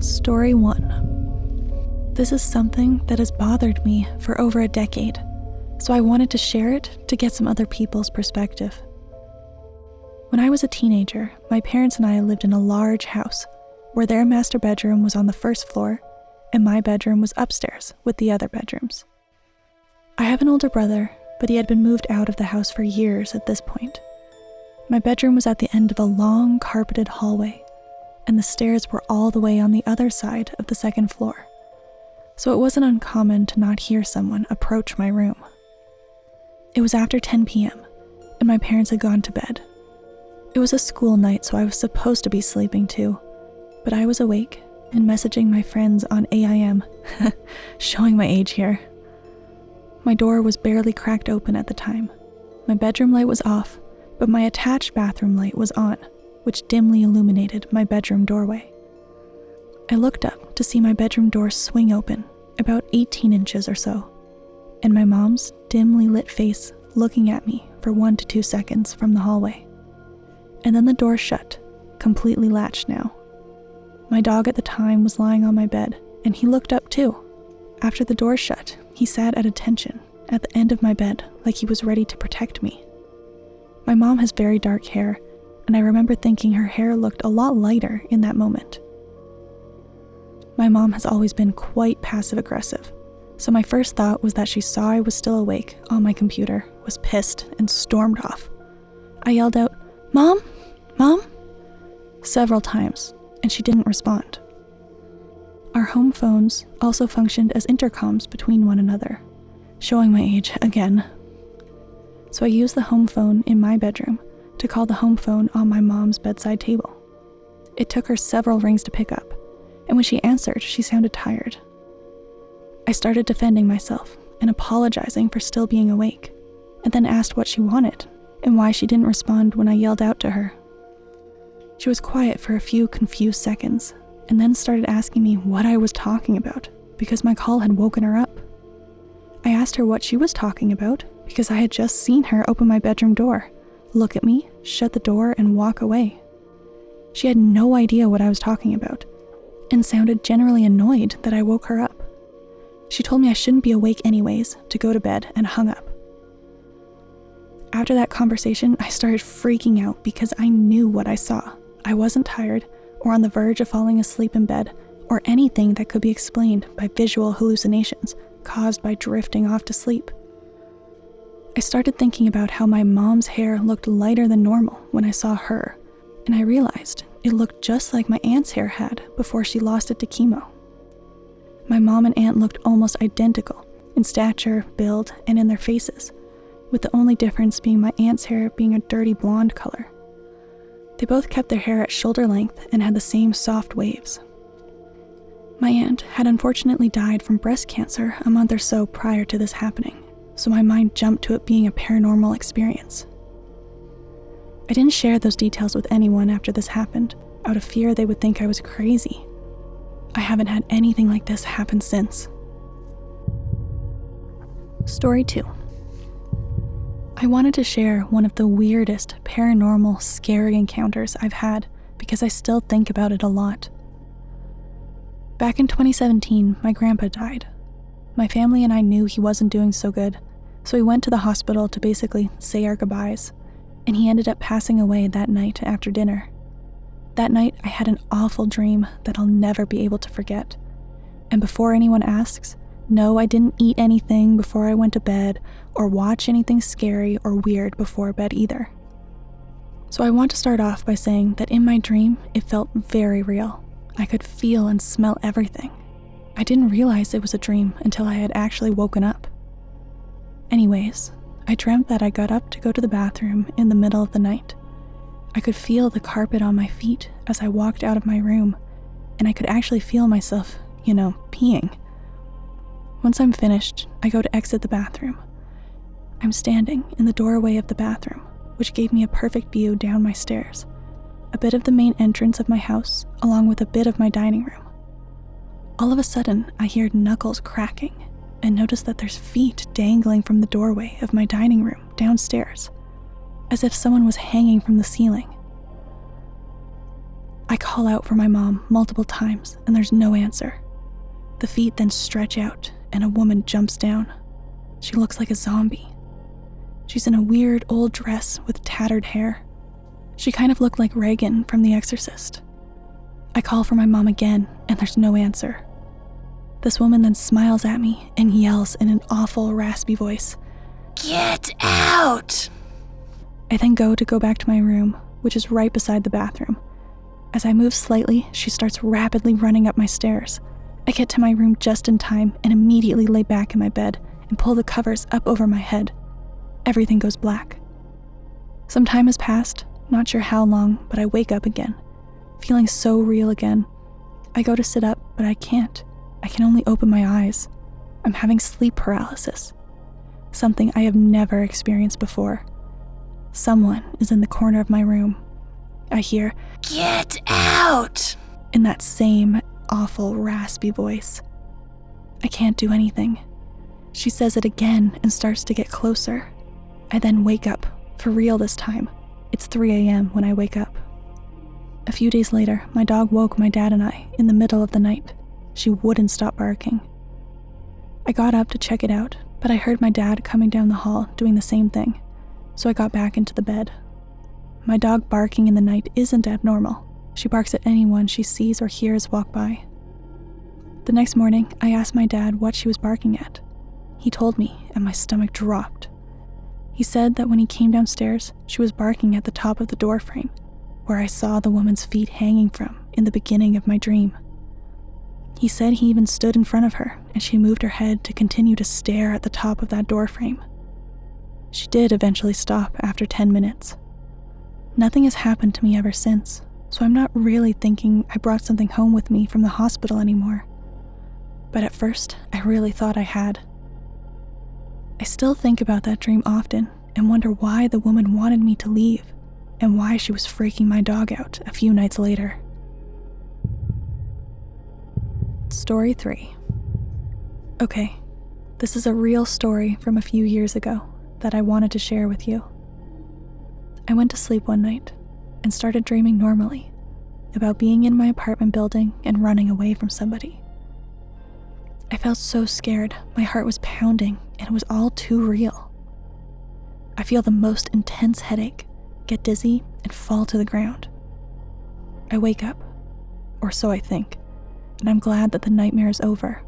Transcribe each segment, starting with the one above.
Story 1. This is something that has bothered me for over a decade, so I wanted to share it to get some other people's perspective. When I was a teenager, my parents and I lived in a large house where their master bedroom was on the first floor and my bedroom was upstairs with the other bedrooms. I have an older brother, but he had been moved out of the house for years at this point. My bedroom was at the end of a long carpeted hallway, and the stairs were all the way on the other side of the second floor, so it wasn't uncommon to not hear someone approach my room. It was after 10 p.m., and my parents had gone to bed. It was a school night, so I was supposed to be sleeping too, but I was awake and messaging my friends on AIM, showing my age here. My door was barely cracked open at the time. My bedroom light was off, but my attached bathroom light was on, which dimly illuminated my bedroom doorway. I looked up to see my bedroom door swing open, about 18 inches or so, and my mom's dimly lit face looking at me for 1 to 2 seconds from the hallway. And then the door shut, completely latched now. My dog at the time was lying on my bed, and he looked up too. After the door shut, he sat at attention at the end of my bed like he was ready to protect me. My mom has very dark hair, and I remember thinking her hair looked a lot lighter in that moment. My mom has always been quite passive-aggressive, so my first thought was that she saw I was still awake on my computer, was pissed, and stormed off. I yelled out, "Mom? Mom?" several times, and she didn't respond. Our home phones also functioned as intercoms between one another, showing my age again. So I used the home phone in my bedroom to call the home phone on my mom's bedside table. It took her several rings to pick up, and when she answered, she sounded tired. I started defending myself and apologizing for still being awake, and then asked what she wanted and why she didn't respond when I yelled out to her. She was quiet for a few confused seconds, and then started asking me what I was talking about because my call had woken her up. I asked her what she was talking about because I had just seen her open my bedroom door, look at me, shut the door, and walk away. She had no idea what I was talking about and sounded generally annoyed that I woke her up. She told me I shouldn't be awake anyways, to go to bed, and hung up. After that conversation, I started freaking out because I knew what I saw. I wasn't tired or on the verge of falling asleep in bed or anything that could be explained by visual hallucinations caused by drifting off to sleep. I started thinking about how my mom's hair looked lighter than normal when I saw her, and I realized it looked just like my aunt's hair had before she lost it to chemo. My mom and aunt looked almost identical in stature, build, and in their faces, with the only difference being my aunt's hair being a dirty blonde color. They both kept their hair at shoulder length and had the same soft waves. My aunt had unfortunately died from breast cancer a month or so prior to this happening, so my mind jumped to it being a paranormal experience. I didn't share those details with anyone after this happened, out of fear they would think I was crazy. I haven't had anything like this happen since. Story 2. I wanted to share one of the weirdest paranormal scary encounters I've had because I still think about it a lot. Back in 2017, my grandpa died. My family and I knew he wasn't doing so good, so we went to the hospital to basically say our goodbyes, and he ended up passing away that night after dinner. That night, I had an awful dream that I'll never be able to forget. And before anyone asks, no, I didn't eat anything before I went to bed or watch anything scary or weird before bed either. So I want to start off by saying that in my dream, it felt very real. I could feel and smell everything. I didn't realize it was a dream until I had actually woken up. Anyways, I dreamt that I got up to go to the bathroom in the middle of the night. I could feel the carpet on my feet as I walked out of my room, and I could actually feel myself, peeing. Once I'm finished, I go to exit the bathroom. I'm standing in the doorway of the bathroom, which gave me a perfect view down my stairs, a bit of the main entrance of my house, along with a bit of my dining room. All of a sudden, I hear knuckles cracking and notice that there's feet dangling from the doorway of my dining room downstairs, as if someone was hanging from the ceiling. I call out for my mom multiple times and there's no answer. The feet then stretch out and a woman jumps down. She looks like a zombie. She's in a weird old dress with tattered hair. She kind of looked like Reagan from The Exorcist. I call for my mom again and there's no answer. This woman then smiles at me and yells in an awful raspy voice, "Get out!" I then go back to my room, which is right beside the bathroom. As I move slightly, she starts rapidly running up my stairs. I get to my room just in time and immediately lay back in my bed and pull the covers up over my head. Everything goes black. Some time has passed, not sure how long, but I wake up again, feeling so real again. I go to sit up, but I can't. I can only open my eyes. I'm having sleep paralysis, something I have never experienced before. Someone is in the corner of my room. I hear, "Get out!" in that same awful raspy voice. I can't do anything. She says it again and starts to get closer. I then wake up, for real this time. It's 3 a.m. when I wake up. A few days later, my dog woke my dad and I in the middle of the night. She wouldn't stop barking. I got up to check it out, but I heard my dad coming down the hall doing the same thing, so I got back into the bed. My dog barking in the night isn't abnormal. She barks at anyone she sees or hears walk by. The next morning, I asked my dad what she was barking at. He told me, and my stomach dropped. He said that when he came downstairs, she was barking at the top of the door frame, where I saw the woman's feet hanging from in the beginning of my dream. He said he even stood in front of her, and she moved her head to continue to stare at the top of that door frame. She did eventually stop after 10 minutes. Nothing has happened to me ever since, so I'm not really thinking I brought something home with me from the hospital anymore. But at first, I really thought I had. I still think about that dream often and wonder why the woman wanted me to leave and why she was freaking my dog out a few nights later. Story 3. Okay, this is a real story from a few years ago that I wanted to share with you. I went to sleep one night and started dreaming normally about being in my apartment building and running away from somebody. I felt so scared, my heart was pounding, and it was all too real. I feel the most intense headache, get dizzy, and fall to the ground. I wake up, or so I think, and I'm glad that the nightmare is over.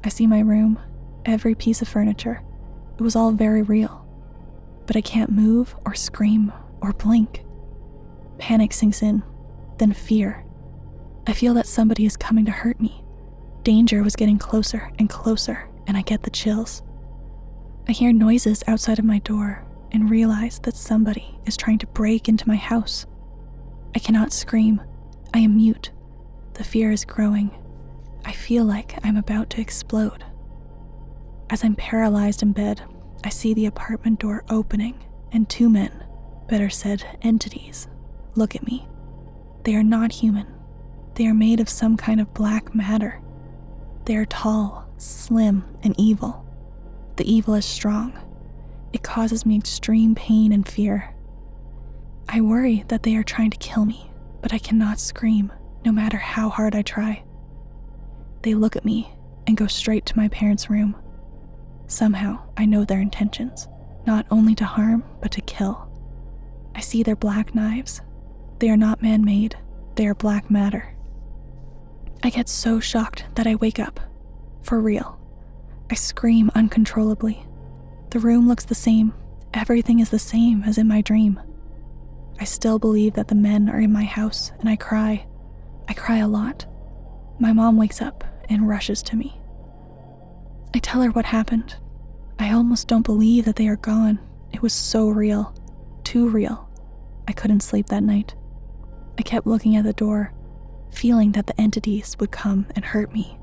I see my room, every piece of furniture. It was all very real, but I can't move or scream or blink. Panic sinks in, then fear. I feel that somebody is coming to hurt me. Danger was getting closer and closer, and I get the chills. I hear noises outside of my door and realize that somebody is trying to break into my house. I cannot scream. I am mute. The fear is growing. I feel like I'm about to explode. As I'm paralyzed in bed, I see the apartment door opening and 2 men, better said entities, look at me. They are not human. They are made of some kind of black matter. They are tall, slim, and evil. The evil is strong. It causes me extreme pain and fear. I worry that they are trying to kill me, but I cannot scream, no matter how hard I try. They look at me and go straight to my parents' room. Somehow, I know their intentions, not only to harm, but to kill. I see their black knives. They are not man-made. They are black matter. I get so shocked that I wake up. For real. I scream uncontrollably. The room looks the same. Everything is the same as in my dream. I still believe that the men are in my house, and I cry. I cry a lot. My mom wakes up and rushes to me. I tell her what happened. I almost don't believe that they are gone. It was so real. Too real. I couldn't sleep that night. I kept looking at the door, feeling that the entities would come and hurt me.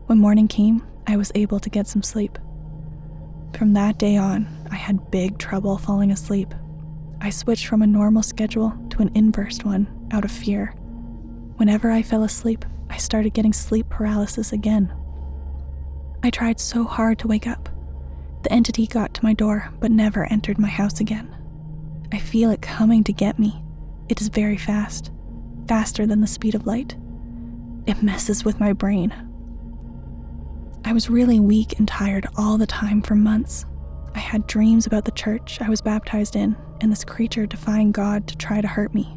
When morning came, I was able to get some sleep. From that day on, I had big trouble falling asleep. I switched from a normal schedule to an inverse one out of fear. Whenever I fell asleep, I started getting sleep paralysis again. I tried so hard to wake up. The entity got to my door but never entered my house again. I feel it coming to get me. It is very fast. faster than the speed of light. It messes with my brain. I was really weak and tired all the time for months. I had dreams about the church I was baptized in and this creature defying God to try to hurt me.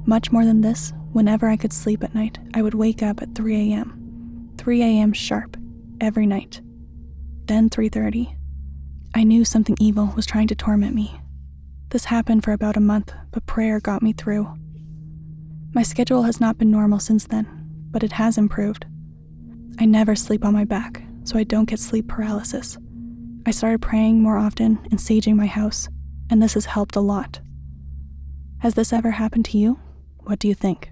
Much more than this, whenever I could sleep at night, I would wake up at 3 a.m. 3 a.m. sharp, every night. Then 3:30. I knew something evil was trying to torment me. This happened for about a month, but prayer got me through. My schedule has not been normal since then, but it has improved. I never sleep on my back, so I don't get sleep paralysis. I started praying more often and saging my house, and this has helped a lot. Has this ever happened to you? What do you think?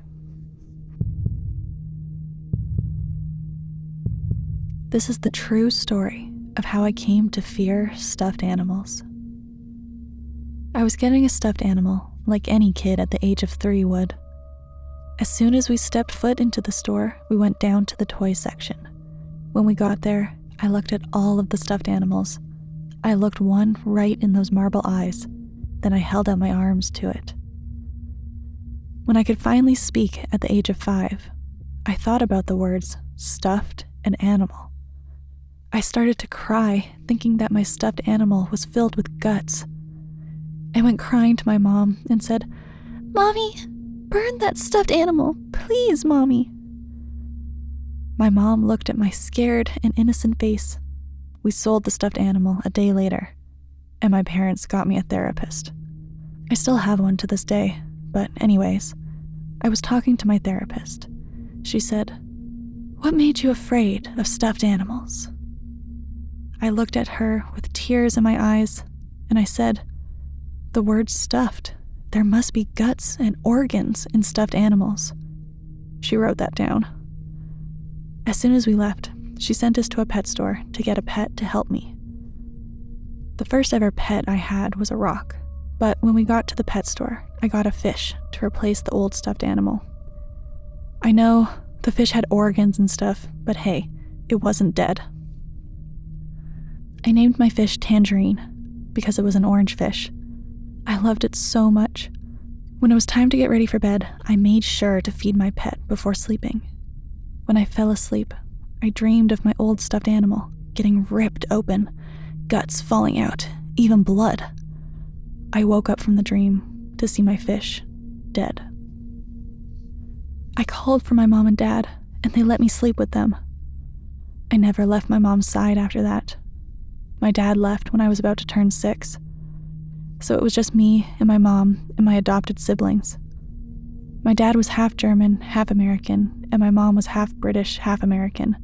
This is the true story of how I came to fear stuffed animals. I was getting a stuffed animal like any kid at the age of 3 would. As soon as we stepped foot into the store, we went down to the toy section. When we got there, I looked at all of the stuffed animals. I looked one right in those marble eyes, then I held out my arms to it. When I could finally speak at the age of 5, I thought about the words stuffed and animal. I started to cry, thinking that my stuffed animal was filled with guts. I went crying to my mom and said, "Mommy, burn that stuffed animal, please, Mommy." My mom looked at my scared and innocent face. We sold the stuffed animal a day later, and my parents got me a therapist. I still have one to this day, but anyways, I was talking to my therapist. She said, "What made you afraid of stuffed animals?" I looked at her with tears in my eyes, and I said, "The word stuffed. There must be guts and organs in stuffed animals." She wrote that down. As soon as we left, she sent us to a pet store to get a pet to help me. The first ever pet I had was a rock, but when we got to the pet store, I got a fish to replace the old stuffed animal. I know the fish had organs and stuff, but hey, it wasn't dead. I named my fish Tangerine because it was an orange fish. I loved it so much. When it was time to get ready for bed, I made sure to feed my pet before sleeping. When I fell asleep, I dreamed of my old stuffed animal getting ripped open, guts falling out, even blood. I woke up from the dream to see my fish dead. I called for my mom and dad, and they let me sleep with them. I never left my mom's side after that. My dad left when I was about to turn 6. So it was just me and my mom and my adopted siblings. My dad was half German, half American, and my mom was half British, half American.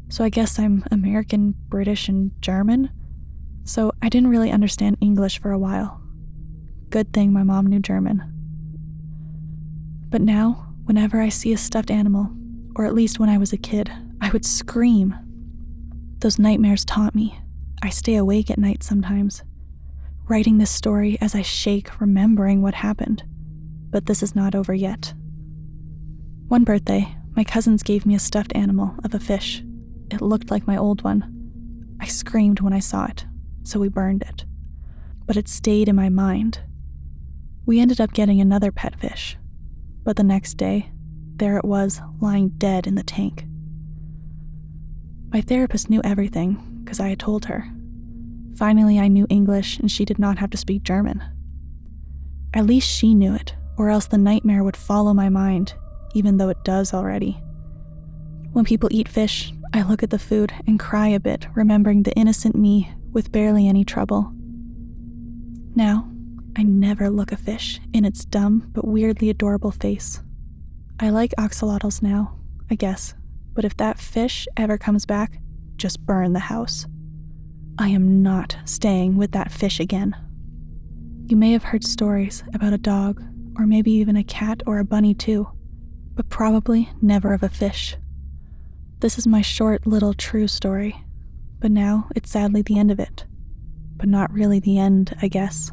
So I guess I'm American, British, and German. So I didn't really understand English for a while. Good thing my mom knew German. But now, whenever I see a stuffed animal, or at least when I was a kid, I would scream. Those nightmares taunt me. I stay awake at night sometimes, writing this story as I shake, remembering what happened. But this is not over yet. One birthday, my cousins gave me a stuffed animal of a fish. It looked like my old one. I screamed when I saw it, so we burned it. But it stayed in my mind. We ended up getting another pet fish, but the next day, there it was, lying dead in the tank. My therapist knew everything, because I had told her. Finally, I knew English, and she did not have to speak German. At least she knew it, or else the nightmare would follow my mind, even though it does already. When people eat fish, I look at the food and cry a bit, remembering the innocent me with barely any trouble. Now, I never look a fish in its dumb but weirdly adorable face. I like axolotls now, I guess, but if that fish ever comes back, just burn the house. I am not staying with that fish again. You may have heard stories about a dog, or maybe even a cat or a bunny too, but probably never of a fish. This is my short little true story, but now it's sadly the end of it. But not really the end, I guess.